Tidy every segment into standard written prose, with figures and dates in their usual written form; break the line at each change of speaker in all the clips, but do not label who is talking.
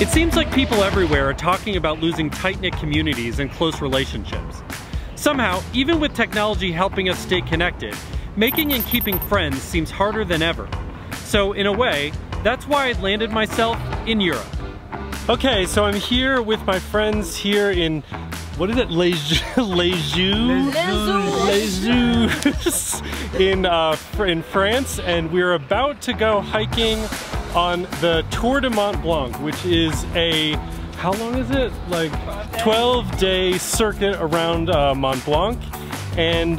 It seems like people everywhere are talking about losing tight-knit communities and close relationships. Somehow, even with technology helping us stay connected, making and keeping friends seems harder than ever. So in a way, that's why I landed myself in Europe. Okay, so I'm here with my friends here in, what is it, Les in France, and we're about to go hiking on the Tour du Mont Blanc, which is a, how long is it? Like 12-day circuit around Mont Blanc, and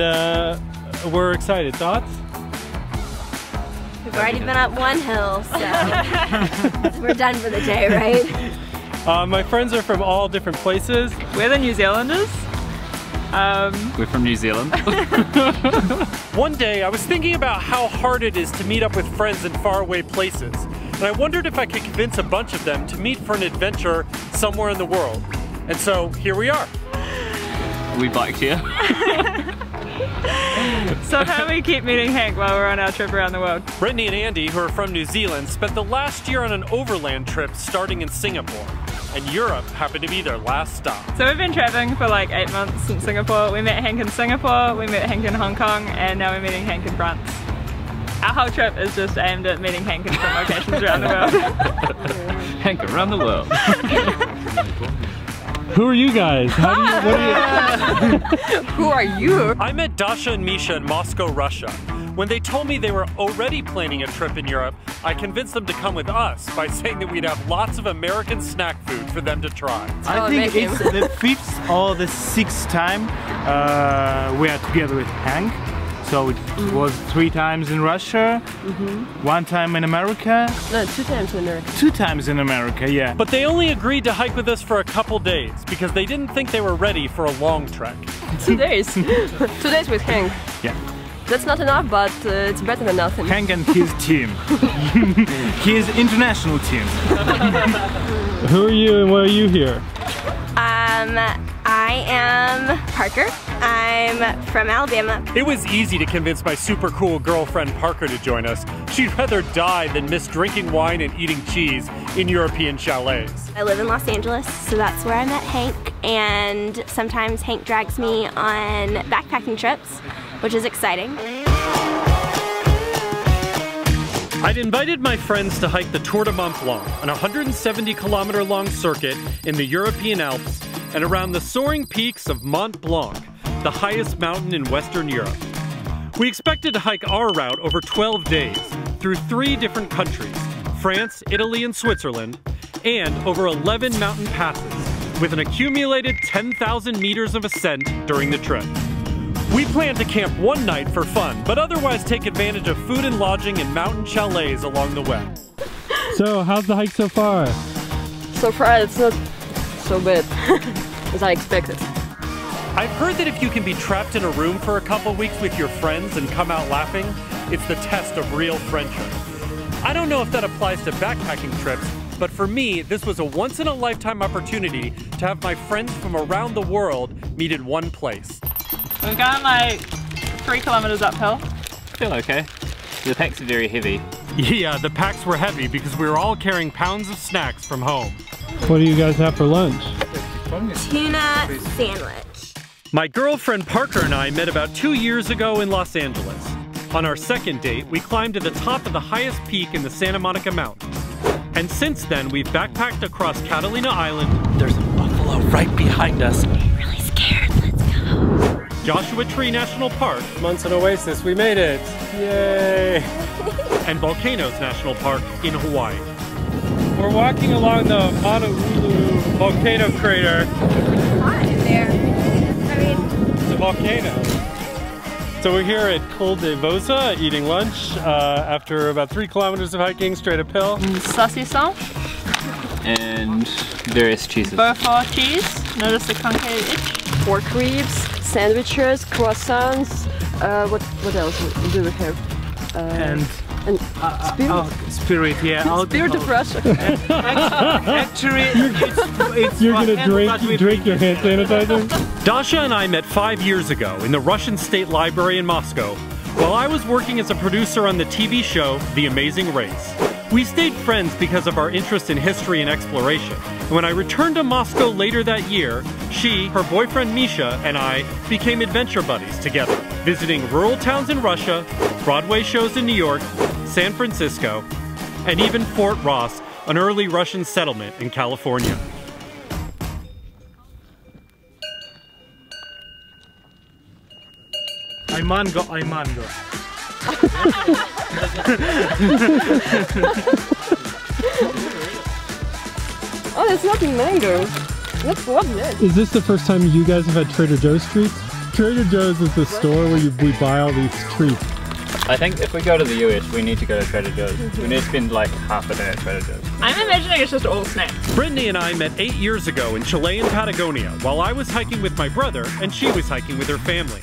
we're excited. Thoughts?
We've already been up one hill, so we're done for the day, right?
My friends are from all different places.
We're the New Zealanders.
We're from New Zealand.
One day I was thinking about how hard it is to meet up with friends in faraway places, and I wondered if I could convince a bunch of them to meet for an adventure somewhere in the world. And so here we are.
We biked here.
Somehow we keep meeting Hank while we're on our trip around the world.
Brittany and Andy, who are from New Zealand, spent the last year on an overland trip starting in Singapore, and Europe happened to be their last stop.
So we've been traveling for like 8 months since Singapore. We met Hank in Singapore, we met Hank in Hong Kong, and now we're meeting Hank in France. Our whole trip is just aimed at meeting Hank in different locations around the world.
Hank around the world.
Who are you guys? What are you?
Who are you?
I met DASHA and MISHA in Moscow, Russia. When they told me they were already planning a trip in Europe, I convinced them to come with us by saying that we'd have lots of American snack food for them to try.
I think it's the 5th or the 6th time we are together with Hank. So it was 3 times in Russia, 1 time in America.
No, 2 times in America.
2 times in America, yeah.
But they only agreed to hike with us for a couple days because they didn't think they were ready for a long trek.
2 days. 2 days with Hank.
Yeah.
That's not enough, but it's better than nothing.
Hank and his team. His international team.
Who are you and why are you here?
I am Parker. I'm from Alabama.
It was easy to convince my super cool girlfriend Parker to join us. She'd rather die than miss drinking wine and eating cheese in European chalets.
I live in Los Angeles, so that's where I met Hank, and sometimes Hank drags me on backpacking trips, which is exciting.
I'd invited my friends to hike the Tour du Mont Blanc, an 170-kilometer long circuit in the European Alps and around the soaring peaks of Mont Blanc, the highest mountain in Western Europe. We expected to hike our route over 12 days through 3 different countries, France, Italy, and Switzerland, and over 11 mountain passes with an accumulated 10,000 meters of ascent during the trip. We planned to camp one night for fun, but otherwise take advantage of food and lodging in mountain chalets along the way.
So, how's the hike so far?
So far, it's not so bad as I expected.
I've heard that if you can be trapped in a room for a couple weeks with your friends and come out laughing, it's the test of real friendship. I don't know if that applies to backpacking trips, but for me, this was a once-in-a-lifetime opportunity to have my friends from around the world meet in one place.
We've gone like 3 kilometers uphill.
I feel okay. The packs are very heavy.
Yeah, the packs were heavy because we were all carrying pounds of snacks from home.
What do you guys have for lunch?
Tuna sandwich.
My girlfriend Parker and I met about 2 years ago in Los Angeles. On our second date, we climbed to the top of the highest peak in the Santa Monica Mountains. And since then, we've backpacked across Catalina Island. There's a buffalo right behind us.
I'm really scared. Let's go.
Joshua Tree National Park. Munson Oasis, we made it. Yay. And Volcanoes National Park in Hawaii. We're walking along the Honolulu volcano crater.
It's hot in there. I mean,
it's a volcano. So we're here at Col de Vosa eating lunch after about 3 kilometers of hiking straight uphill.
Saucisson.
And various cheeses.
Beaufort cheese. Notice the concave itch.
Pork ribs, sandwiches, croissants. What else do we have?
And
spirit.
Spirit, yeah.
Spirit of Russia.
Actually, it's
You're gonna drink your hand sanitizer?
DASHA and I met 5 years ago in the Russian State Library in Moscow while I was working as a producer on the TV show The Amazing Race. We stayed friends because of our interest in history and exploration. And when I returned to Moscow later that year, she, her boyfriend MISHA, and I became adventure buddies together, visiting rural towns in Russia, Broadway shows in New York, San Francisco, and even Fort Ross, an early Russian settlement in California.
I mango.
Oh, that's not mango. That's lovely.
Is this the first time you guys have had Trader Joe's treats? Trader Joe's is the store where we buy all these treats.
I think if we go to the US, we need to go to Trader Joe's. We need to spend like half a day at Trader Joe's.
I'm imagining it's just all snacks.
Brittany and I met 8 years ago in Chilean Patagonia while I was hiking with my brother and she was hiking with her family.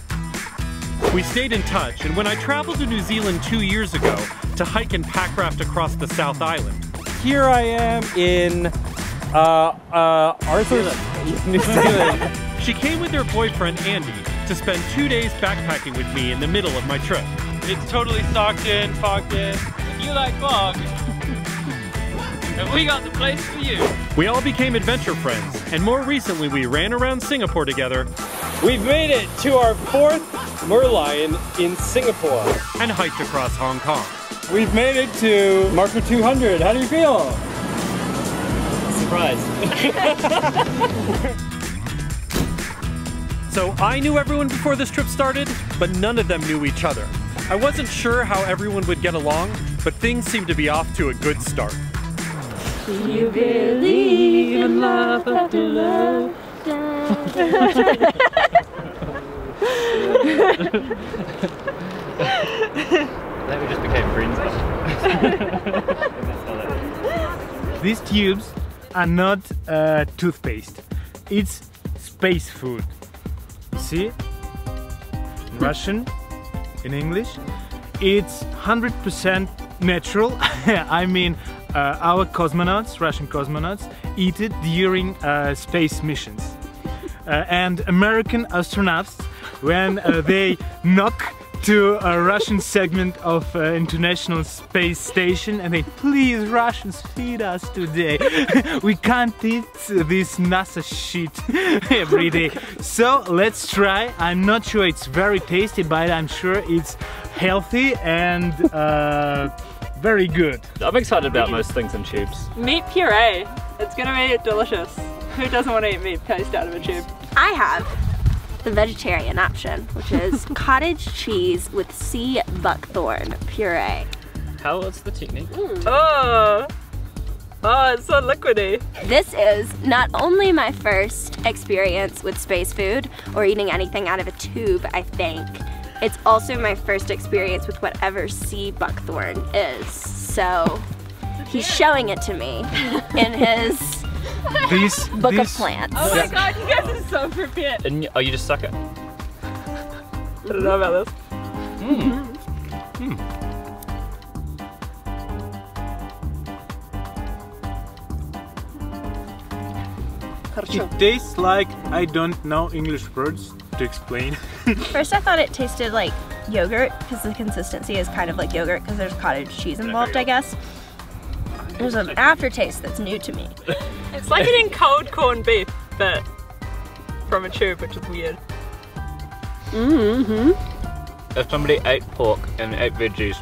We stayed in touch, and when I traveled to New Zealand 2 years ago to hike and pack raft across the South Island,
here I am in Arthur's, New Zealand.
She came with her boyfriend Andy to spend 2 days backpacking with me in the middle of my trip.
It's totally socked in, fogged in. If you like fog, and we got the place for you.
We all became adventure friends, and more recently we ran around Singapore together.
We've made it to our 4th Merlion in Singapore.
And hiked across Hong Kong.
We've made it to marker 200. How do you feel? Surprised.
So I knew everyone before this trip started, but none of them knew each other. I wasn't sure how everyone would get along, but things seemed to be off to a good start.
Do you believe in love after love?
That we just became friends.
These tubes are not toothpaste. It's space food. You see? In Russian, in English. It's 100% natural. I mean, our cosmonauts, Russian cosmonauts, eat it during space missions. And American astronauts, when they knock to a Russian segment of International Space Station and they, please Russians, feed us today. We can't eat this NASA shit every day. So let's try. I'm not sure it's very tasty, but I'm sure it's healthy and very good.
I'm excited about most things in tubes.
Meat puree. It's gonna be delicious. Who doesn't want to eat meat paste out of a tube?
I have the vegetarian option, which is cottage cheese with sea buckthorn puree.
How is the technique?
Oh, it's so liquidy.
This is not only my first experience with space food or eating anything out of a tube, I think. It's also my first experience with whatever sea buckthorn is. So he's showing it to me in his book of plants.
Oh my god, you guys are so prepared.
And you just suck it.
I don't know about this.
It tastes like I don't know English words to explain.
First I thought it tasted like yogurt because the consistency is kind of like yogurt because there's cottage cheese involved, I guess. There's an aftertaste that's new to me.
It's like eating cold corned beef, but from a tube, which is weird.
If somebody ate pork and ate veggies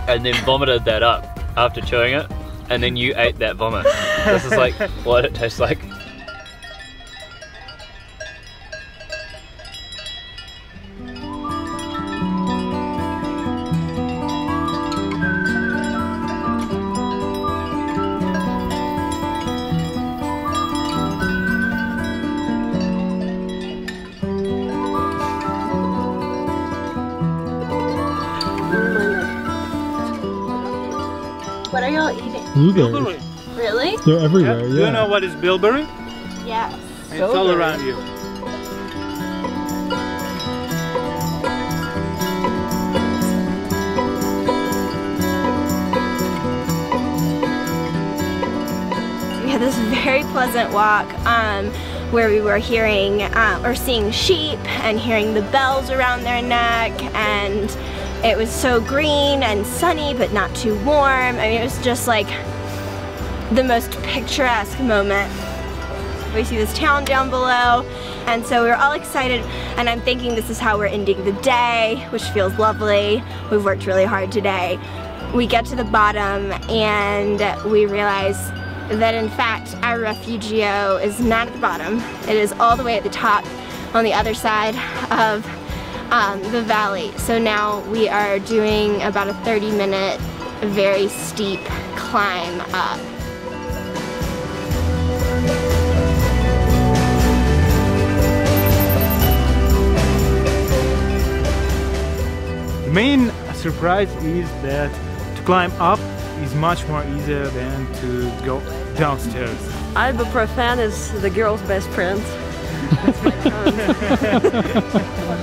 and then vomited that up after chewing it, and then you ate that vomit, this is like what it tastes like.
What are y'all eating?
Blueberries.
Really?
They're everywhere,
Do you know what is bilberry?
Yes.
It's all around you.
We had this very pleasant walk where we were hearing or seeing sheep and hearing the bells around their neck, and It was so green and sunny, but not too warm. I mean, it was just like the most picturesque moment. We see this town down below, and so we were all excited, and I'm thinking this is how we're ending the day, which feels lovely. We've worked really hard today. We get to the bottom, and we realize that in fact our refugio is not at the bottom. It is all the way at the top on the other side of the valley. So now we are doing about a 30-minute, very steep climb up.
The main surprise is that to climb up is much more easier than to go downstairs.
Ibuprofen is the girl's best friend.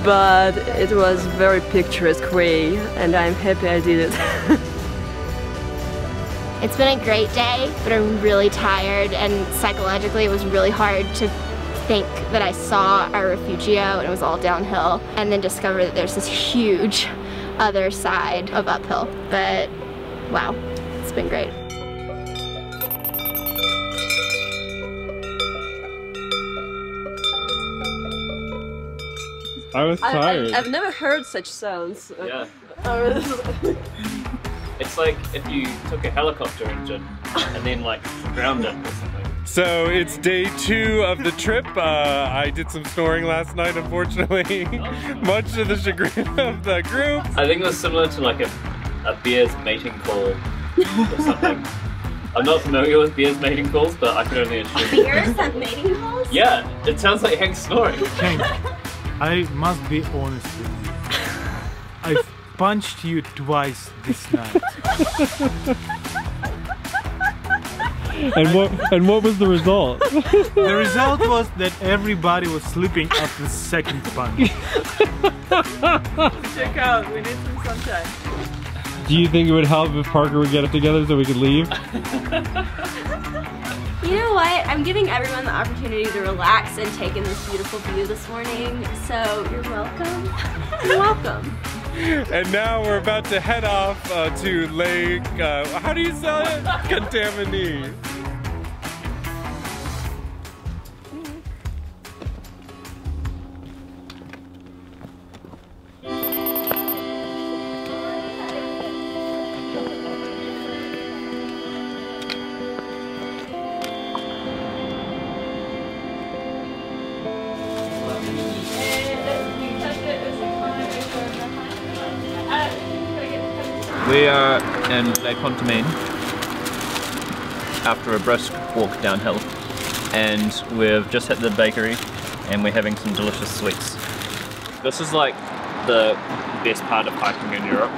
But it was very picturesque way, and I'm happy I did it.
It's been a great day, but I'm really tired, and psychologically it was really hard to think that I saw our refugio and it was all downhill, and then discover that there's this huge other side of uphill. But wow, it's been great.
I was tired.
I've never heard such sounds.
Yeah. It's like if you took a helicopter engine and then like ground it or something.
So it's day 2 of the trip. I did some snoring last night, unfortunately, much to the chagrin of the group.
I think it was similar to like a bear's mating call or something. I'm not familiar with bears' mating calls, but I can only assume.
Bears have mating calls?
Yeah, it sounds like Hank's snoring.
Hank, I must be honest with you. I've punched you twice this night.
And what was the result?
The result was that everybody was sleeping after the second punch.
Check out, we need some sunshine.
Do you think it would help if Parker would get it together so we could leave?
You know what? I'm giving everyone the opportunity to relax and take in this beautiful view this morning, so you're welcome. You're welcome.
And now we're about to head off to Lake, how do you say it? Contaminee.
We are in Lake Contamine after a brisk walk downhill, and we've just hit the bakery and we're having some delicious sweets. This is like the best part of hiking in Europe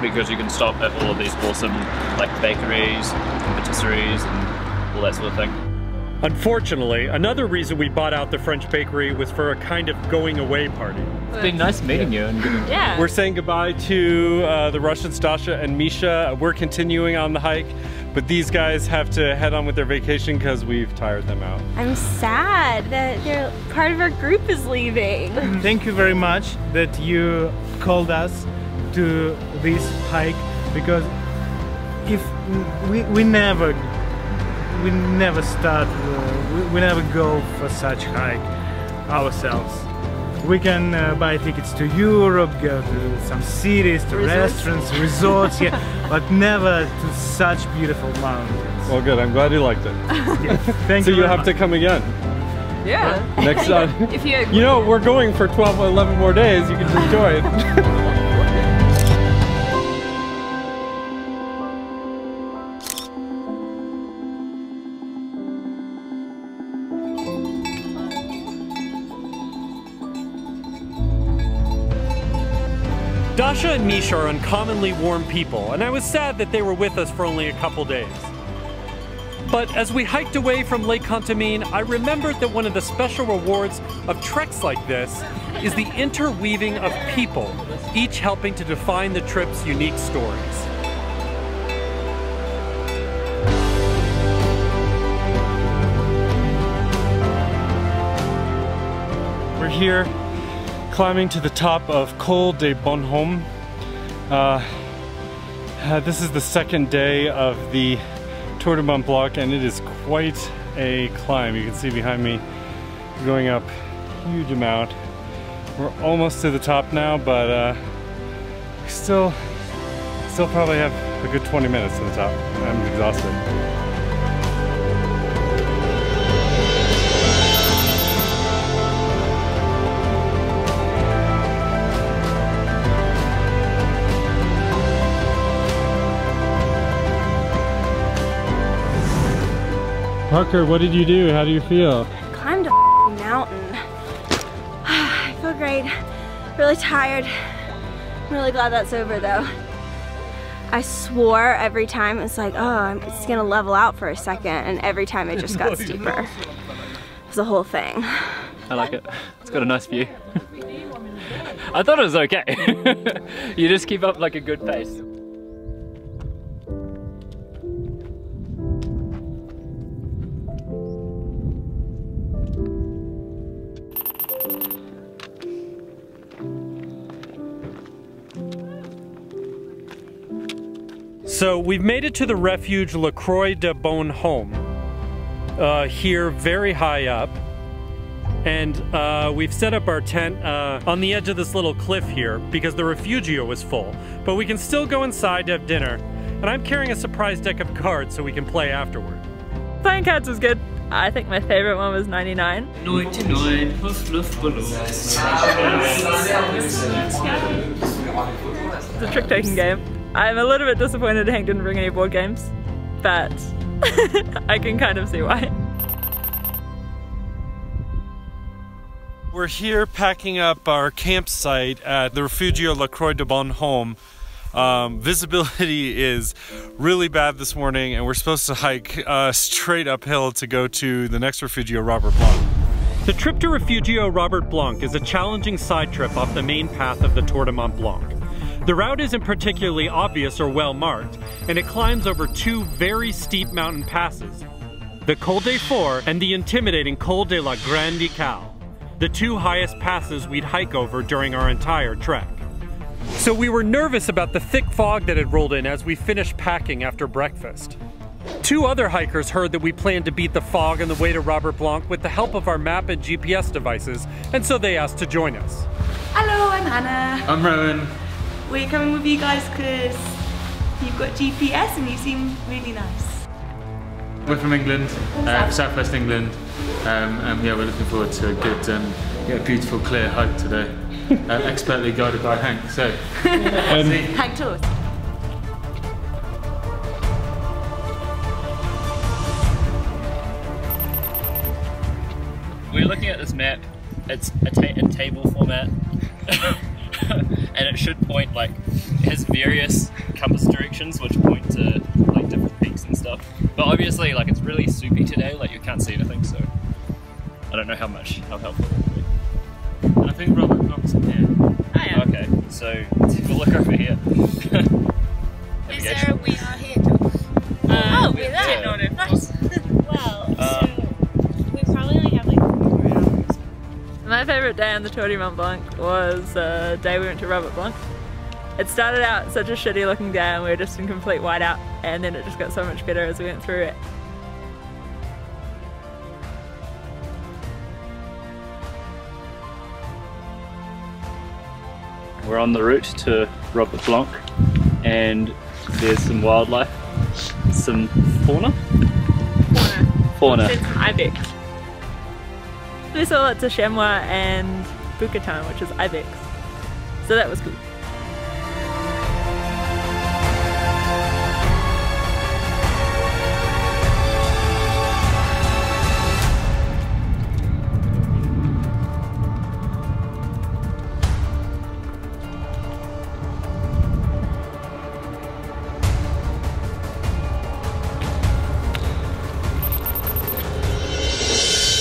because you can stop at all of these awesome like bakeries and patisseries and all that sort of thing.
Unfortunately, another reason we bought out the French bakery was for a kind of going away party.
It's been nice meeting you. And
Yeah.
We're saying goodbye to the Russians, DASHA and MISHA. We're continuing on the hike, but these guys have to head on with their vacation because we've tired them out.
I'm sad that part of our group is leaving.
Thank you very much that you called us to this hike, because if we never start, we never go for such hike ourselves. We can buy tickets to Europe, go to some cities, to restaurants, resorts, yeah, but never to such beautiful mountains.
Well, good. I'm glad you liked it.
Yeah, thank
So
you
you'll
very
have to
much.
come again.
Yeah.
Next time.
If you
You know, we're going for 12 or 11 more days. You can enjoy it. DASHA and MISHA are uncommonly warm people, and I was sad that they were with us for only a couple days. But as we hiked away from Lake Contamine, I remembered that one of the special rewards of treks like this is the interweaving of people, each helping to define the trip's unique stories. We're here climbing to the top of Col du Bonhomme, This is the second day of the Tour du Mont Blanc, and it is quite a climb. You can see behind me going up a huge amount. We're almost to the top now, but we still probably have a good 20 minutes to the top. I'm exhausted.
Parker, what did you do? How do you feel?
Climbed a mountain. I feel great. Really tired. I'm really glad that's over though. I swore every time, it's like, oh, it's gonna level out for a second, and every time it just got steeper. It was the whole thing.
I like it. It's got a nice view. I thought it was okay. You just keep up like a good pace.
So we've made it to the Refuge Croix du Bonhomme, here very high up, and we've set up our tent on the edge of this little cliff here because the Refugio was full, but we can still go inside to have dinner, and I'm carrying a surprise deck of cards so we can play afterward.
Playing cards was good. I think my favorite one was 99.
99 plus Luftballons.
It's a trick-taking game. I'm a little bit disappointed Hank didn't bring any board games, but I can kind of see why.
We're here packing up our campsite at the Refugio Croix du Bonhomme. Visibility is really bad this morning, and we're supposed to hike straight uphill to go to the next Refugio Robert Blanc. The trip to Refugio Robert Blanc is a challenging side trip off the main path of the Tour du Mont Blanc. The route isn't particularly obvious or well marked, and it climbs over two very steep mountain passes, the Col des Forts and the intimidating Col de la Grande Ecaille, the two highest passes we'd hike over during our entire trek. So we were nervous about the thick fog that had rolled in as we finished packing after breakfast. Two other hikers heard that we planned to beat the fog on the way to Robert Blanc with the help of our map and GPS devices, and so they asked to join us.
Hello, I'm Hannah.
I'm Rowan.
We're coming with you guys because you've got GPS and you seem really nice.
We're from England, southwest England, and yeah, we're looking forward to a good, beautiful, clear hike today. Expertly guided by Hank. So,
Hank Tours.
We're looking at this map. It's a table format. And it should point, like, it has various compass directions which point to like different peaks and stuff. But obviously, like, it's really soupy today, like you can't see anything, so I don't know how helpful it will be.
And I think Robert Blanc's in here.
Oh yeah.
Okay, so we'll look over here.
Is there a we are here talk?
Oh, we're there.
Yeah.
Nice. Well, so we probably only have like 4 hours.
My favourite day on the Tour du Mont Blanc was the day we went to Robert Blanc. It started out such a shitty looking day and we were just in complete whiteout, and then it just got so much better as we went through it.
We're on the route to Robert Blanc, and there's some wildlife, some fauna.
There's some ibex. We saw lots of chamois and bouquetin, which is ibex. So that was cool.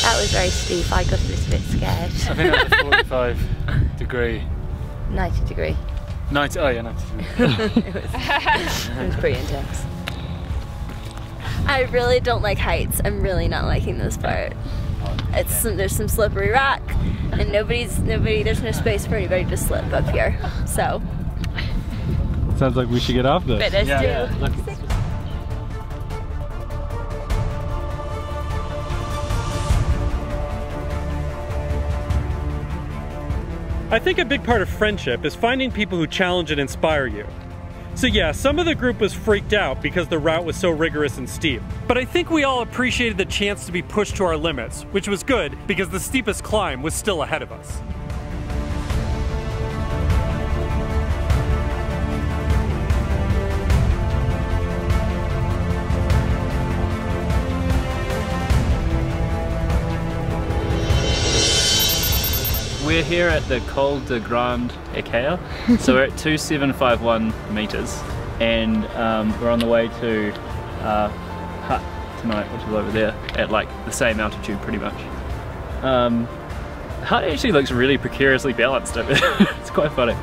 That was very steep. I got a little bit scared.
I think that's a 45 degree.
90 degree.
90, oh yeah, 90 degree.
It was pretty intense.
I really don't like heights. I'm really not liking this part. There's some slippery rock, and there's no space for anybody to slip up here. So
Sounds like we should get off this.
But there's
Yeah.
still...
Look.
I think a big part of friendship is finding people who challenge and inspire you. So yeah, some of the group was freaked out because the route was so rigorous and steep. But I think we all appreciated the chance to be pushed to our limits, which was good because the steepest climb was still ahead of us.
We're here at the Col de Grande Ecaille, so we're at 2751 meters, and we're on the way to hut tonight, which is over there, at like the same altitude pretty much. Hut actually looks really precariously balanced over there. It's quite funny.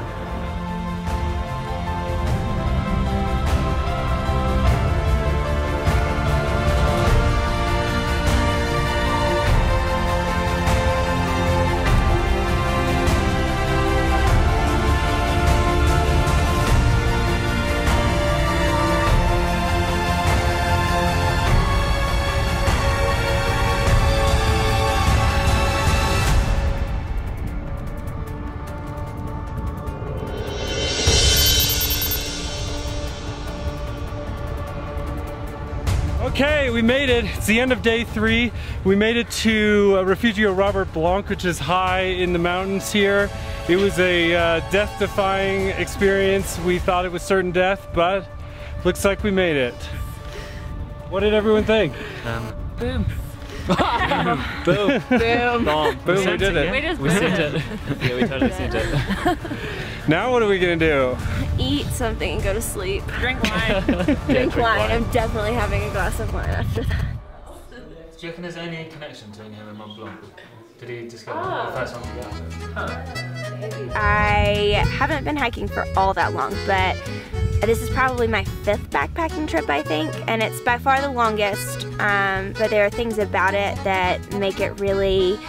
Okay, we made it. It's the end of day 3. We made it to Refuge Robert Blanc, which is high in the mountains here. It was a death-defying experience. We thought it was certain death, but looks like we made it. What did everyone think?
Boom.
Boom.
Boom.
Boom, we did it.
We sent it. Yeah, we totally sent it.
Now what are we gonna do?
Eat something and go to sleep.
Drink wine.
Drink wine. I'm definitely having a glass of wine after that.
Do you reckon there's any connection between him and Mont Blanc? Did he discover the first one to get out there?
I haven't been hiking for all that long, but this is probably my 5th backpacking trip, I think, and it's by far the longest, but there are things about it that make it really,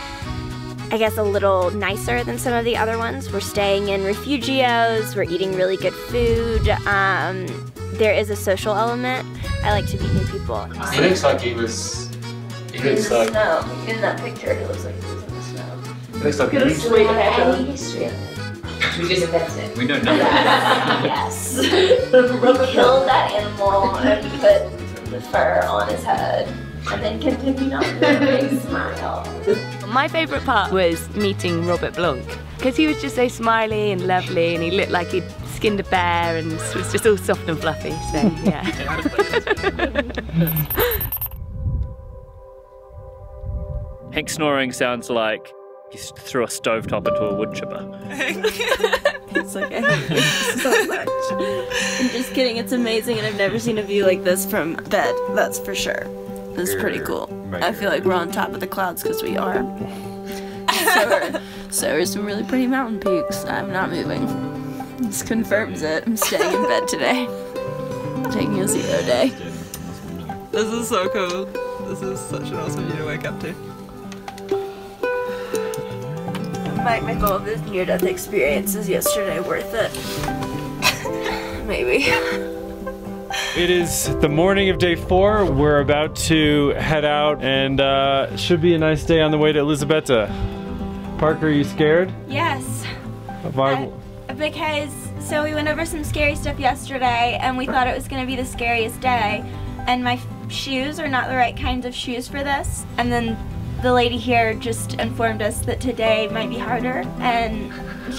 I guess, a little nicer than some of the other ones. We're staying in refugios, we're eating really good food, there is a social element. I like to meet new people.
He looks like he was... He looks like...
snow. In that picture, it looks like he was in the snow.
He looks like
Any
he...
history. We just invented.
We know nothing.
Yes. We killed that animal and put the fur on his head and then continued on with a big smile.
My favourite part was meeting Robert Blanc because he was just so smiley and lovely, and he looked like he'd skinned a bear and was just all soft and fluffy, so yeah.
Hank snoring sounds like he threw a stovetop into a wood chipper.
It's like, I hate this so much. I'm just kidding, it's amazing, and I've never seen a view like this from bed, that's for sure. This is pretty cool. I feel like we're on top of the clouds because we are. So are some really pretty mountain peaks. I'm not moving. This confirms it. I'm staying in bed today. Taking a 0 day.
This is so cool. This is such an awesome view to wake up to.
Might make all of this near-death experiences yesterday worth it. Maybe.
It is the morning of day 4. We're about to head out, and should be a nice day on the way to Elisabetta. Parker, are you scared?
Yes.
Why?
Because, so we went over some scary stuff yesterday, and we thought it was going to be the scariest day, and my shoes are not the right kinds of shoes for this, and then the lady here just informed us that today might be harder, and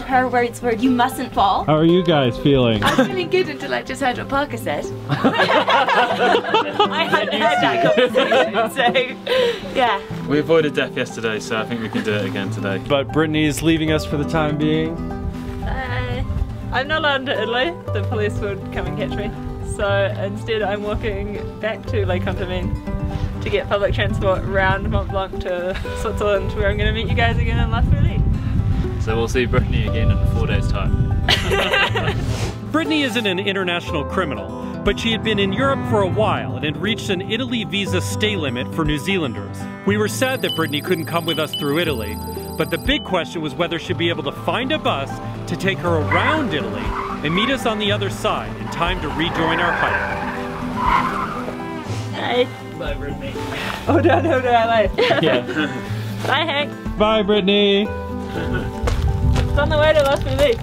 her words were, "You mustn't fall."
How are you guys feeling?
I was feeling good until I just heard what Parker said.
I hadn't heard that conversation, so yeah.
We avoided death yesterday, so I think we can do it again today.
But Brittany is leaving us for the time being.
I'm not allowed into Italy. The police would come and catch me. So instead I'm walking back to Lake Contamine to get public transport around Mont Blanc to Switzerland, where I'm going to meet you guys again in La Folie.
So we'll see Brittany again in 4 days' time.
Brittany isn't an international criminal, but she had been in Europe for a while and had reached an Italy visa stay limit for New Zealanders. We were sad that Brittany couldn't come with us through Italy, but the big question was whether she'd be able to find a bus to take her around Italy and meet us on the other side in time to rejoin our hike.
Hey.
Bye, Brittany.
Oh, no, like.
Yeah.
Bye, Hank.
Bye, Brittany.
It's on the way to Los Feliz. If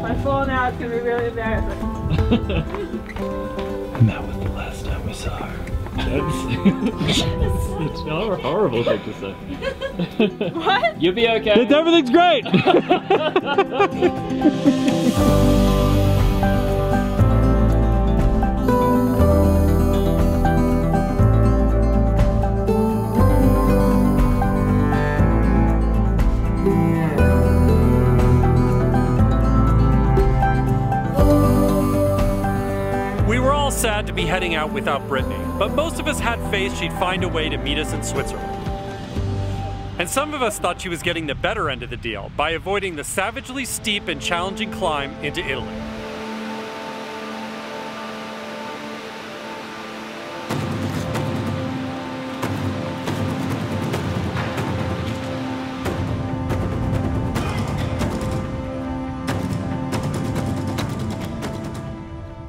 I fall now, it's gonna be really embarrassing.
And that was the last time we saw her.
It's not a horrible thing to say.
What?
You'll be okay.
Everything's great.
Sad to be heading out without Brittany, but most of us had faith she'd find a way to meet us in Switzerland. And some of us thought she was getting the better end of the deal by avoiding the savagely steep and challenging climb into Italy.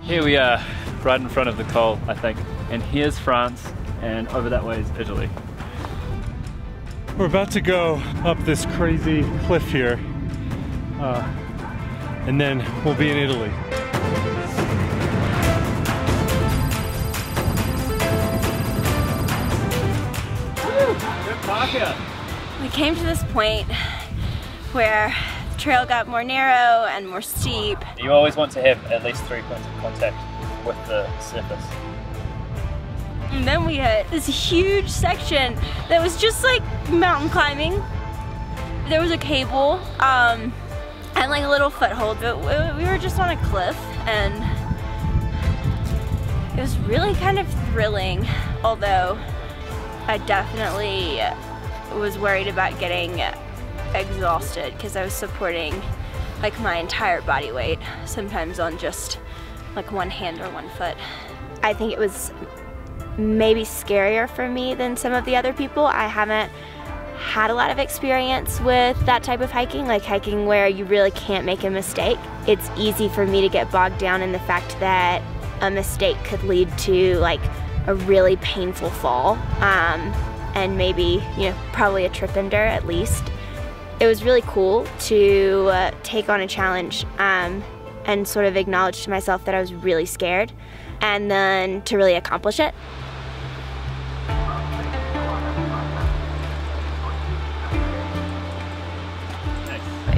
Here we are, right in front of the Col, I think. And here's France, and over that way is Italy.
We're about to go up this crazy cliff here, and then we'll be in Italy.
Good parker.
We came to this point where the trail got more narrow and more steep.
You always want to have at least 3 points of contact with the surface.
And then we hit this huge section that was just like mountain climbing. There was a cable and like a little foothold, but we were just on a cliff, and it was really kind of thrilling, although I definitely was worried about getting exhausted because I was supporting like my entire body weight, sometimes on just like one hand or one foot. I think it was maybe scarier for me than some of the other people. I haven't had a lot of experience with that type of hiking, like hiking where you really can't make a mistake. It's easy for me to get bogged down in the fact that a mistake could lead to like a really painful fall, and maybe, you know, probably a trip ender at least. It was really cool to take on a challenge and sort of acknowledge to myself that I was really scared, and then to really accomplish it.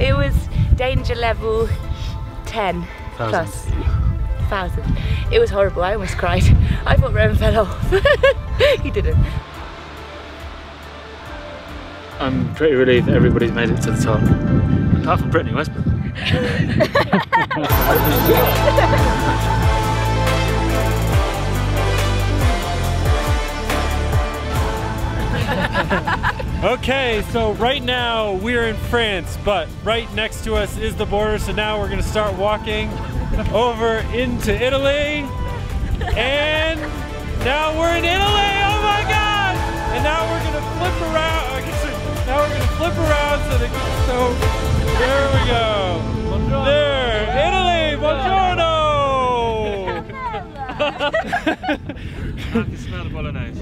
It was danger level 10 plus. 1,000. It was horrible, I almost cried. I thought Rowan fell off. He didn't.
I'm pretty relieved that everybody's made it to the top. Apart from Brittany Westbrook.
Okay, so right now we're in France, but right next to us is the border, so now we're gonna start walking over into Italy, and now we're in Italy, oh my God! And now we're gonna flip around, now we're gonna flip around so there we go. Buongiorno. There, Italy, buongiorno!
I can smell the bolognese.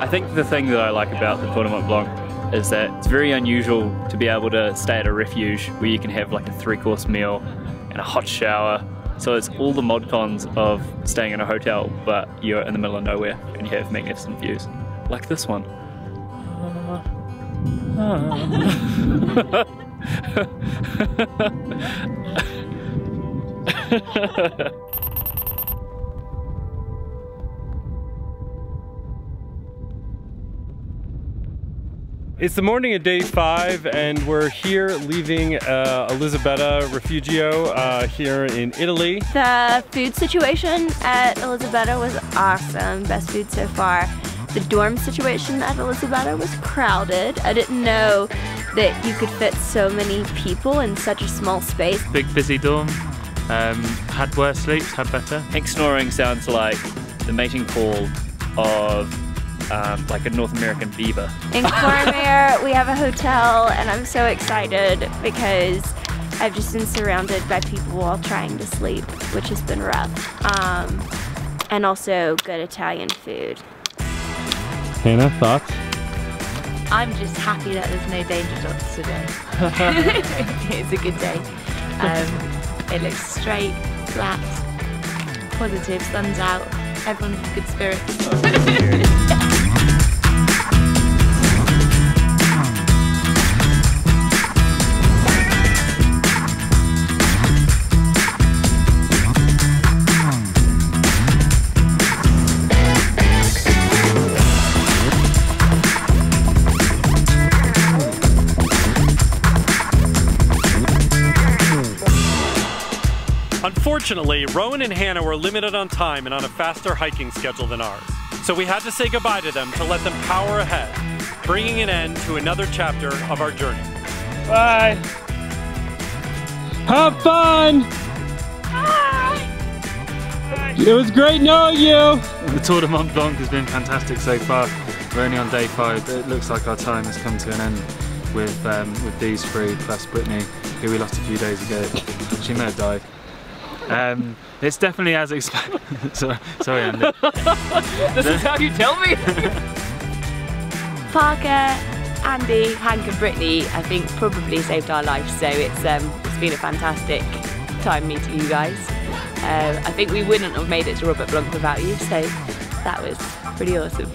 I think the thing that I like about the Tour du Mont Blanc is that it's very unusual to be able to stay at a refuge where you can have like a 3-course meal and a hot shower. So it's all the mod cons of staying in a hotel, but you're in the middle of nowhere and you have magnificent views, like this one.
It's the morning of day 5 and we're here leaving Elisabetta Refugio here in Italy.
The food situation at Elisabetta was awesome. Best food so far. The dorm situation at Elisabetta was crowded. I didn't know that you could fit so many people in such a small space.
Big busy dorm. Had worse sleeps, had better.
I think snoring sounds like the mating call of like a North American beaver.
In Cormier, we have a hotel and I'm so excited because I've just been surrounded by people while trying to sleep, which has been rough. And also good Italian food.
Hannah, thoughts?
I'm just happy that there's no danger dots today. It's a good day. It looks straight, flat, positive, sun's out, everyone's in good spirits.
Unfortunately, Rowan and Hannah were limited on time and on a faster hiking schedule than ours. So we had to say goodbye to them to let them power ahead, bringing an end to another chapter of our journey.
Bye!
Have fun! It was great knowing you!
The Tour du Mont Blanc has been fantastic so far. We're only on day 5, but it looks like our time has come to an end with these 3 plus Brittany, who we lost a few days ago. She may have died. It's definitely as expected. Sorry, Andy.
This is how you tell me?
Parker, Andy, Hank and Brittany, I think probably saved our lives, so it's been a fantastic time meeting you guys. I think we wouldn't have made it to Robert Blanc without you, so that was pretty awesome.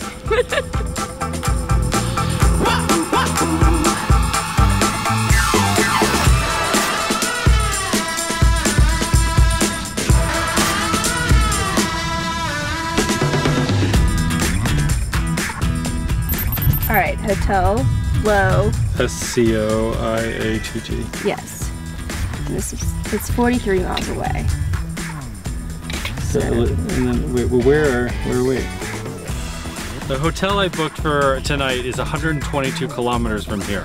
Alright, hotel, low.
S-C-O-I-A-T-T.
Yes. It's 43 miles away.
So, and then, wait, well, where are we?
The hotel I booked for tonight is 122 kilometers from here.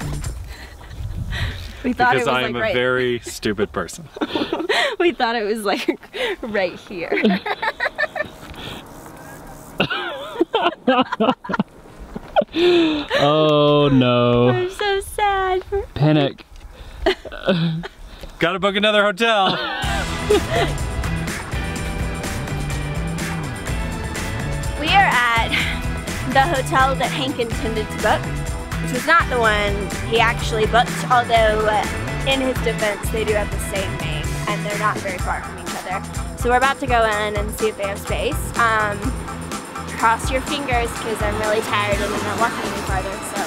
We thought
because
it was
I am
like
a very stupid person.
We thought it was like right here.
Oh no.
I'm so sad.
Panic.
Gotta book another hotel.
We are at the hotel that Hank intended to book, which was not the one he actually booked, although in his defense they do have the same name and they're not very far from each other. So we're about to go in and see if they have space. Cross your fingers because I'm really tired and I'm not walking any farther, so.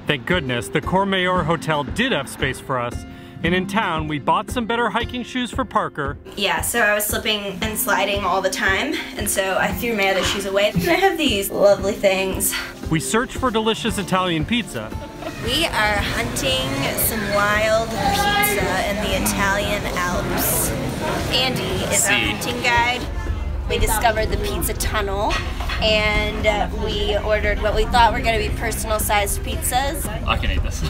Thank goodness, the Cormier Hotel did have space for us, and in town we bought some better hiking shoes for Parker.
Yeah, so I was slipping and sliding all the time, and so I threw my other shoes away. And I have these lovely things.
We searched for delicious Italian pizza.
We are hunting some wild pizza in the Italian Alps. Andy is our hunting guide. We discovered the pizza tunnel and we ordered what we thought were going to be personal-sized pizzas.
I can eat this.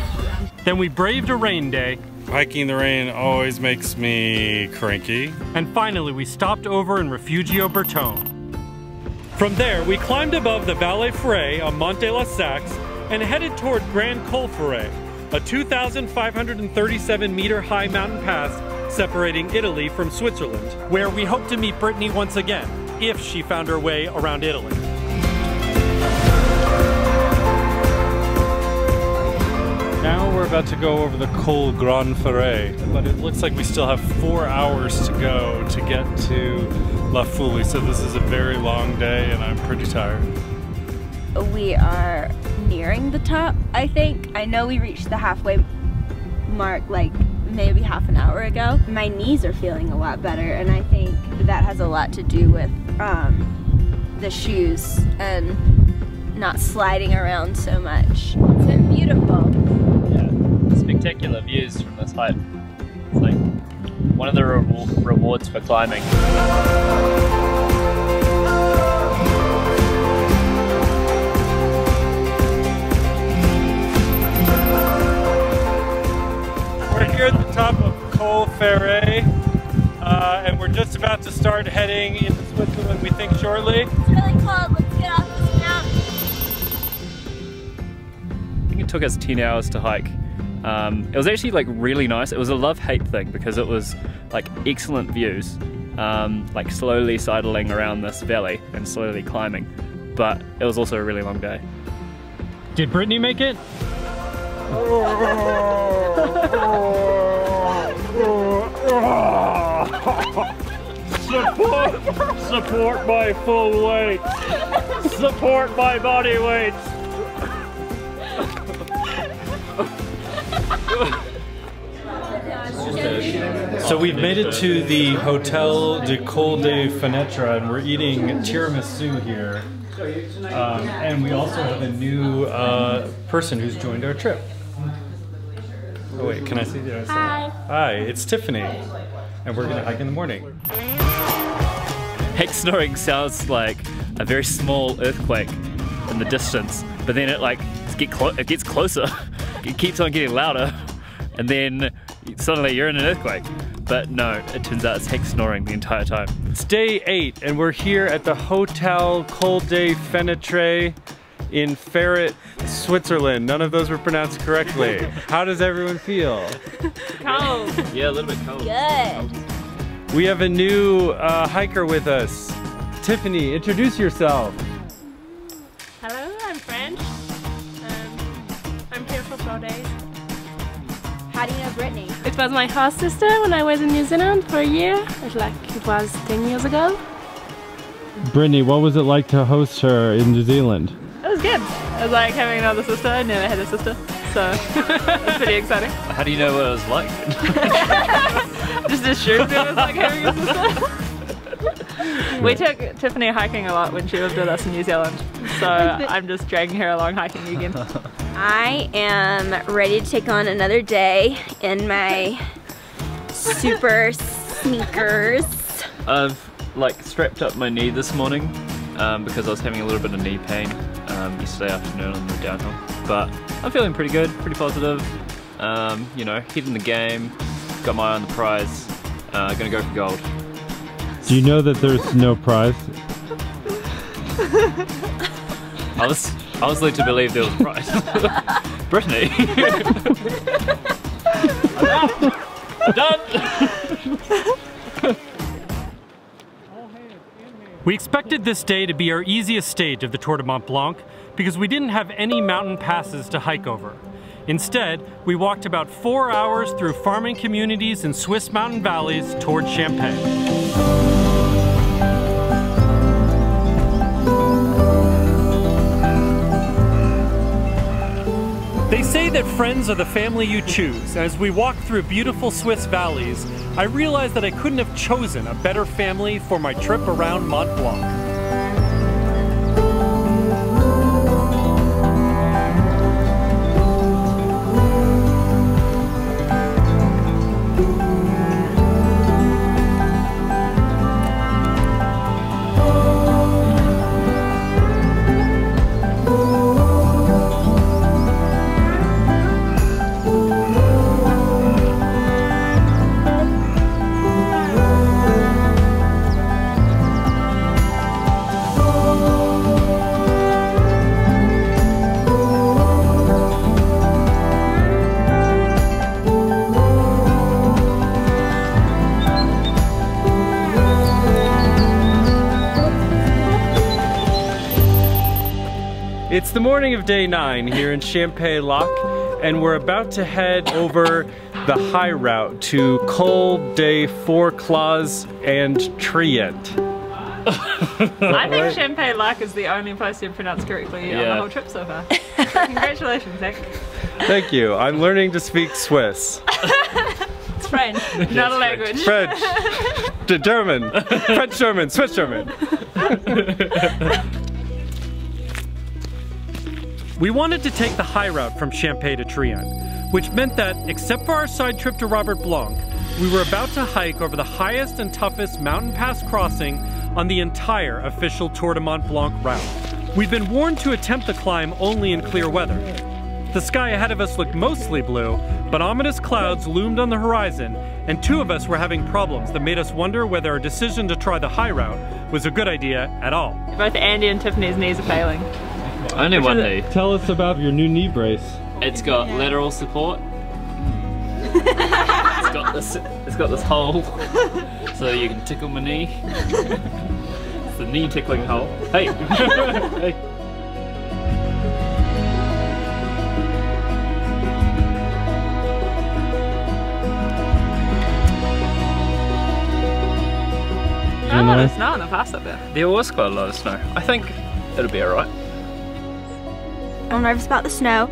Then we braved a rain day. Hiking in the rain always makes me cranky. And finally we stopped over in Refugio Bertone. From there we climbed above the Valle Ferret on Mont de la Saxe and headed toward Grand Col Ferret, a 2,537 meter high mountain pass separating Italy from Switzerland, where we hope to meet Brittany once again, if she found her way around Italy. Now we're about to go over the Col Grand Ferret, but it looks like we still have 4 hours to go to get to La Foule, so this is a very long day and I'm pretty tired.
We are nearing the top, I think. I know we reached the halfway mark like maybe half an hour ago. My knees are feeling a lot better and I think that has a lot to do with the shoes and not sliding around so much. So beautiful.
Yeah, spectacular views from this height. It's like one of the rewards for climbing.
We're here at the top of Col Ferret, and we're just about to start heading into Switzerland, we think shortly.
It's really cold, let's get off this mountain.
I think it took us 10 hours to hike. It was actually like really nice. It was a love-hate thing because it was like excellent views, like slowly sidling around this valley and slowly climbing, but it was also a really long day.
Did Brittany make it?
Support my full weight. Support my body weight.
So we've made it to the Hotel de Col de Fenêtre, and we're eating tiramisu here. And we also have a new person who's joined our trip. Oh wait, can I see the other side? Hi, it's Tiffany, and we're gonna hike in the morning.
Heck snoring sounds like a very small earthquake in the distance, but then it gets closer. It keeps on getting louder, and then suddenly you're in an earthquake. But no, it turns out it's heck snoring the entire time.
It's day 8, and we're here at the Hotel Col de Fenêtre in Ferret, Switzerland. None of those were pronounced correctly. How does everyone feel?
Cold.
Yeah, a little bit cold.
Good.
We have a new hiker with us. Tiffany, introduce yourself.
Hello, I'm French. I'm here for 4 days.
How do you know Brittany?
It was my host sister when I was in New Zealand for a year. It was 10 years ago.
Brittany, what was it like to host her in New Zealand?
It was good. It was like having another sister. I never had a sister, so it was pretty exciting.
How do you know what it was like?
Just assumed it was like having a sister. We took Tiffany hiking a lot when she lived with us in New Zealand, so I'm just dragging her along hiking again.
I am ready to take on another day in my super sneakers.
I've like strapped up my knee this morning because I was having a little bit of knee pain yesterday afternoon on the downhill. But I'm feeling pretty good, pretty positive. You know, head in the game, got my eye on the prize, gonna go for gold.
Do you know that there's no prize?
I was led to believe there was a prize. Brittany. I'm done.
We expected this day to be our easiest stage of the Tour du Mont Blanc because we didn't have any mountain passes to hike over. Instead, we walked about 4 hours through farming communities in Swiss mountain valleys towards Champagne. They say that friends are the family you choose. As we walk through beautiful Swiss valleys, I realized that I couldn't have chosen a better family for my trip around Mont Blanc. It's the morning of day 9 here in Champagne Lac, and we're about to head over the high route to Col des Four-Clos and Trient.
I think Champagne Lac is the only place you've pronounced correctly on the whole trip so far. Congratulations, Zach.
Thank you. I'm learning to speak Swiss.
It's French, not a language.
French, German, French German, Swiss German. We wanted to take the high route from Champay to Trient, which meant that, except for our side trip to Robert Blanc, we were about to hike over the highest and toughest mountain pass crossing on the entire official Tour du Mont Blanc route. We'd been warned to attempt the climb only in clear weather. The sky ahead of us looked mostly blue, but ominous clouds loomed on the horizon, and two of us were having problems that made us wonder whether our decision to try the high route was a good idea at all.
Both Andy and Tiffany's knees are failing.
Only one knee.
Tell us about your new knee brace.
It's got lateral support. It's got this hole so you can tickle my knee. It's the knee tickling hole. Hey! Hey!
A lot of snow on the pass up there.
There was quite a lot of snow. I think it'll be alright.
I'm nervous about the snow.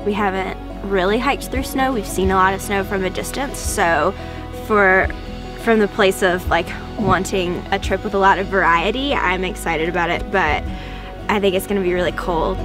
We haven't really hiked through snow. We've seen a lot of snow from a distance, so from the place of like wanting a trip with a lot of variety, I'm excited about it, but I think it's gonna be really cold.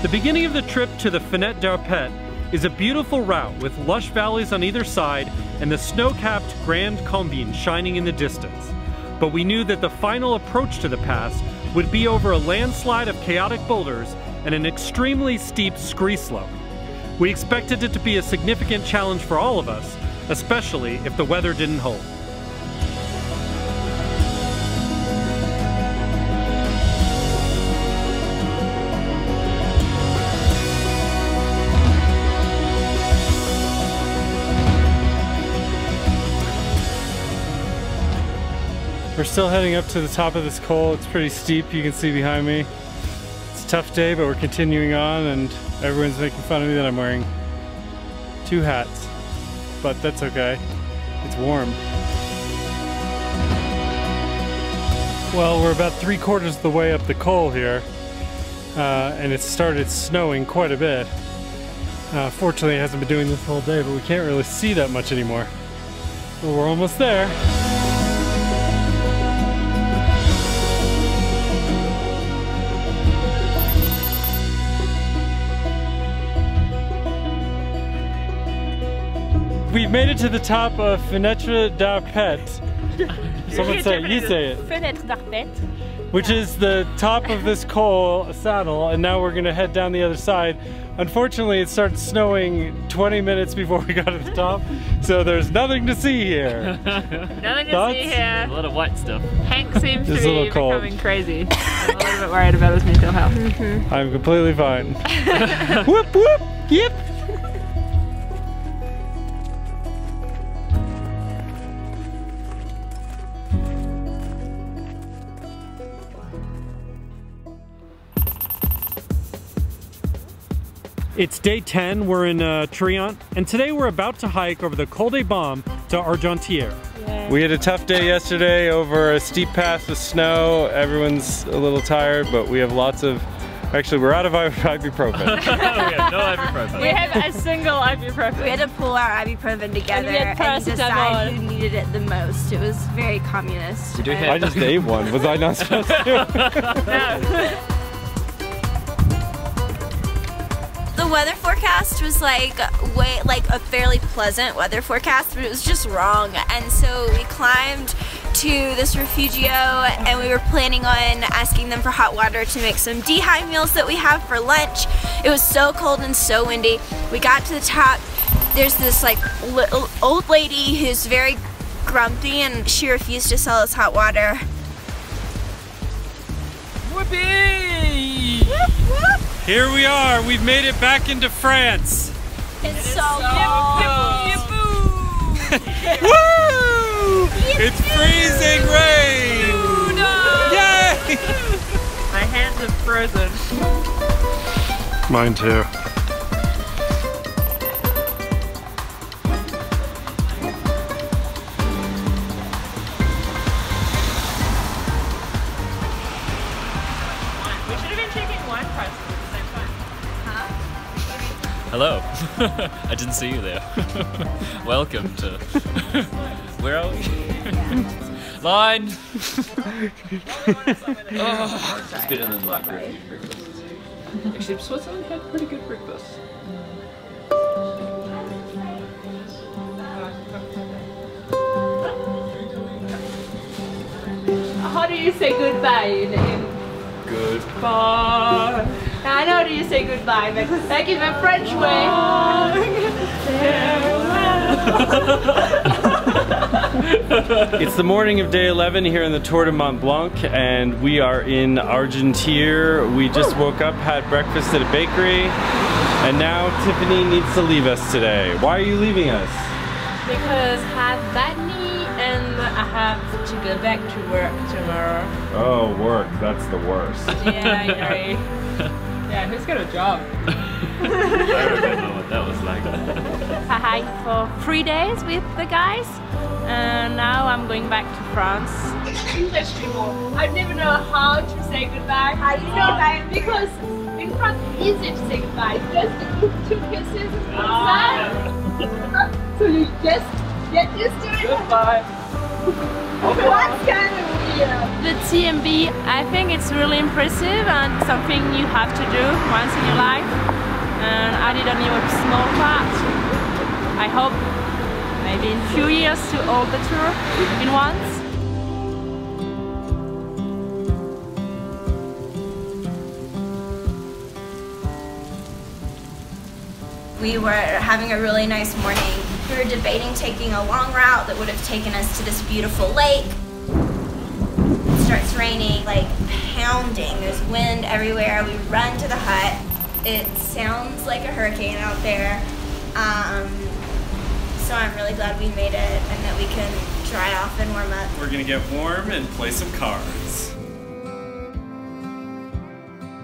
The beginning of the trip to the Fenêtre is a beautiful route with lush valleys on either side and the snow-capped Grande Ecaille shining in the distance. But we knew that the final approach to the pass would be over a landslide of chaotic boulders and an extremely steep scree slope. We expected it to be a significant challenge for all of us, especially if the weather didn't hold.
We're still heading up to the top of this col. It's pretty steep, you can see behind me. It's a tough day, but we're continuing on, and everyone's making fun of me that I'm wearing 2 hats. But that's okay, it's warm. Well, we're about 3/4 of the way up the col here, and it started snowing quite a bit. Fortunately, it hasn't been doing this the whole day, but we can't really see that much anymore. But we're almost there. We've made it to the top of Fenêtre d'Arpet. Someone say it, you say it.
Fenêtre d'Arpet.
Which is the top of this col saddle, and now we're gonna head down the other side. Unfortunately, it started snowing 20 minutes before we got to the top, so there's nothing to see here.
Nothing to
Thoughts?
see here.
A lot of white stuff.
Hank seems to
Just a
be
little cold.
becoming crazy. I'm a little bit worried about his mental health.
I'm completely fine. Whoop whoop, yep.
It's day 10, we're in Trient, and today we're about to hike over the Col du Bonhomme to Argentière.
Yeah.
We had a tough day yesterday over a steep pass with snow. Everyone's a little tired, but we have lots of, actually we're out of ibuprofen.
We have no ibuprofen.
We have a single ibuprofen.
We had to pull our ibuprofen together
And we had
and decide
paracetamol.
who needed it the most. It was very communist.
You do
I just ate one, was I not supposed to?
No.
The weather forecast was like a fairly pleasant weather forecast, but it was just wrong. And so we climbed to this refugio, and we were planning on asking them for hot water to make some dehy meals that we have for lunch. It was so cold and so windy. We got to the top. There's this like little old lady who's very grumpy, and she refused to sell us hot water.
Whoopee!
Whoop, whoop.
Here we are, we've made it back into France.
It's so cold.
Woo! It's freezing rain! Yay!
My hands are frozen.
Mine too.
prices at the same time.
Hello. I didn't see you there. Welcome to... Where are we? Line! Oh, it's better than like Refuge breakfast. Actually, Switzerland had pretty good breakfast.
How do you say goodbye in
Goodbye.
I know how do you say goodbye, but like in the French way.
It's the morning of day 11 here in the Tour du Mont Blanc, and we are in Argentière. We just woke up, had breakfast at a bakery, and now Tiffany needs to leave us today. Why are you leaving us?
Because I have bad knee and I have to go back to work tomorrow.
Oh, work. That's the worst.
Yeah, right. Yeah, who's got a job?
I remember what that was like.
I hiked for 3 days with the guys, and now I'm going back to France.
English people. I never know how to say goodbye. How you know that? Because in France it's easy to say goodbye. Just put 2 kisses inside. So you just get used to it. Goodbye. That's kind of weird.
The TMB, I think it's really impressive and something you have to do once in your life. And I did only a small part. I hope maybe in a few years to all the tour in once.
We were having a really nice morning. We were debating taking a long route that would have taken us to this beautiful lake. It starts raining, like pounding. There's wind everywhere. We run to the hut. It sounds like a hurricane out there. So I'm really glad we made it and that we can dry off and warm up.
We're gonna get warm and play some cards.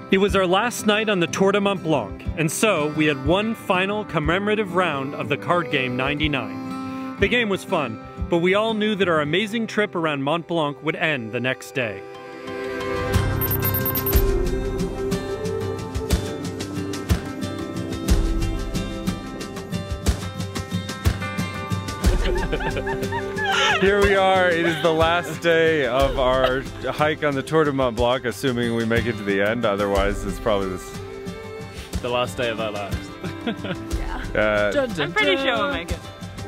It was our last night on the Tour du Mont Blanc, and so we had one final commemorative round of the card game 99. The game was fun, but we all knew that our amazing trip around Mont Blanc would end the next day.
Here we are. It is the last day of our hike on the Tour du Mont Blanc, assuming we make it to the end. Otherwise, it's probably
The last day of our lives.
I'm pretty sure we'll make it.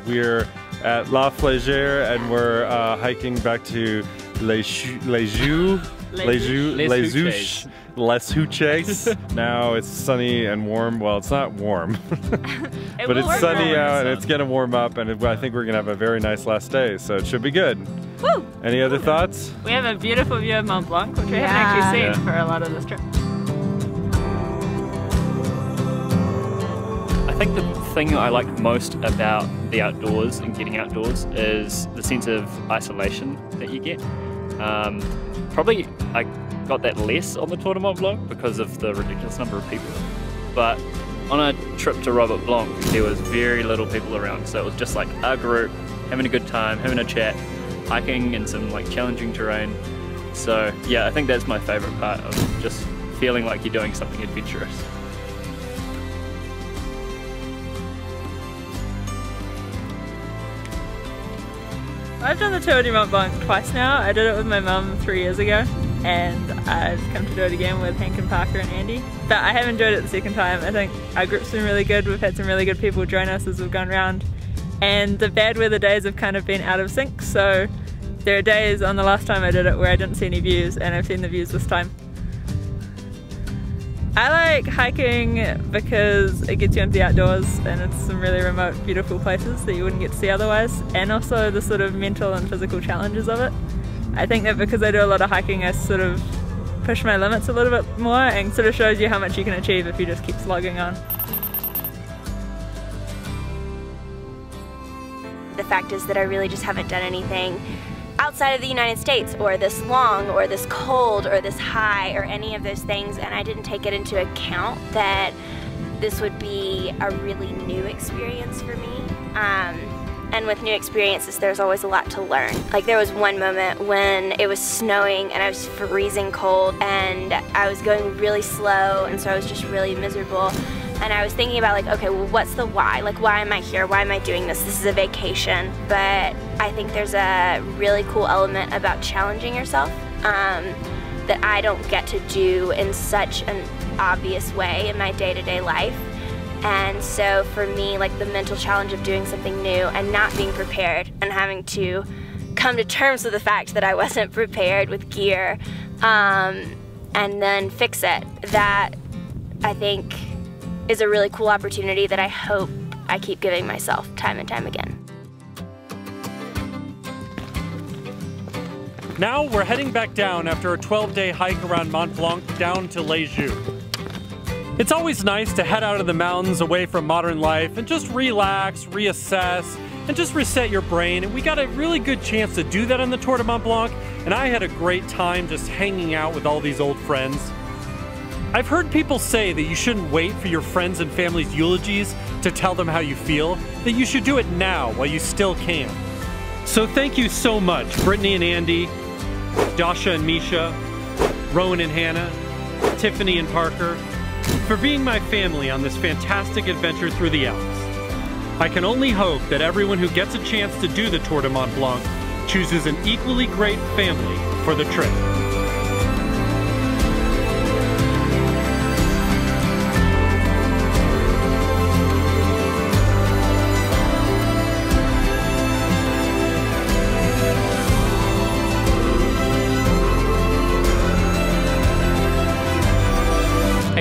We're at La Flégère, and we're hiking back to Les Houches. Now it's sunny and warm. Well, it's not warm, but it's sunny out and it's gonna warm up, and I think we're gonna have a very nice last day, so it should be good.
Woo!
Any other thoughts?
We have a beautiful view of Mont Blanc, which we haven't actually seen for a lot of this trip.
I think the thing I like most about the outdoors and getting outdoors is the sense of isolation that you get. Probably I got that less on the Tour du Mont Blanc because of the ridiculous number of people. But on a trip to Robert Blanc, there was very little people around, so it was just like a group having a good time, having a chat, hiking in some like challenging terrain. So yeah, I think that's my favorite part of just feeling like you're doing something adventurous.
I've done the Tour du Mont Blanc twice now. I did it with my mum 3 years ago, and I've come to do it again with Hank and Parker and Andy. But I have enjoyed it the second time. I think our group's been really good. We've had some really good people join us as we've gone around. And the bad weather days have kind of been out of sync, so there are days on the last time I did it where I didn't see any views, and I've seen the views this time. I like hiking because it gets you into the outdoors and it's some really remote, beautiful places that you wouldn't get to see otherwise, and also the sort of mental and physical challenges of it. I think that because I do a lot of hiking, I sort of push my limits a little bit more, and sort of shows you how much you can achieve if you just keep slogging on.
The fact is that I really just haven't done anything outside of the United States, or this long, or this cold, or this high, or any of those things, and I didn't take it into account that this would be a really new experience for me. And with new experiences, there's always a lot to learn. Like there was one moment when it was snowing and I was freezing cold and I was going really slow, and so I was just really miserable. And I was thinking about like, okay, well, what's the why? Like, why am I here? Why am I doing this? This is a vacation. But I think there's a really cool element about challenging yourself that I don't get to do in such an obvious way in my day-to-day life. And so for me, like the mental challenge of doing something new and not being prepared and having to come to terms with the fact that I wasn't prepared with gear and then fix it, that I think is a really cool opportunity that I hope I keep giving myself time and time again.
Now we're heading back down after a 12-day hike around Mont Blanc down to Les Joux. It's always nice to head out of the mountains away from modern life and just relax, reassess, and just reset your brain. And we got a really good chance to do that on the Tour du Mont Blanc, and I had a great time just hanging out with all these old friends. I've heard people say that you shouldn't wait for your friends and family's eulogies to tell them how you feel, that you should do it now while you still can. So thank you so much, Brittany and Andy, DASHA and MISHA, Rowan and Hannah, Tiffany and Parker, for being my family on this fantastic adventure through the Alps. I can only hope that everyone who gets a chance to do the Tour du Mont Blanc chooses an equally great family for the trip.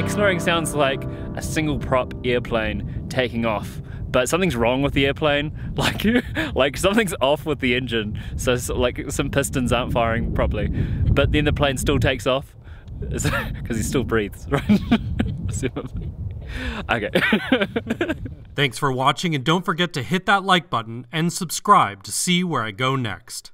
Snoring sounds like a single prop airplane taking off, but something's wrong with the airplane. Like something's off with the engine, so like some pistons aren't firing properly, but then the plane still takes off because he still breathes, right? Okay.
Thanks for watching, and don't forget to hit that like button and subscribe to see where I go next.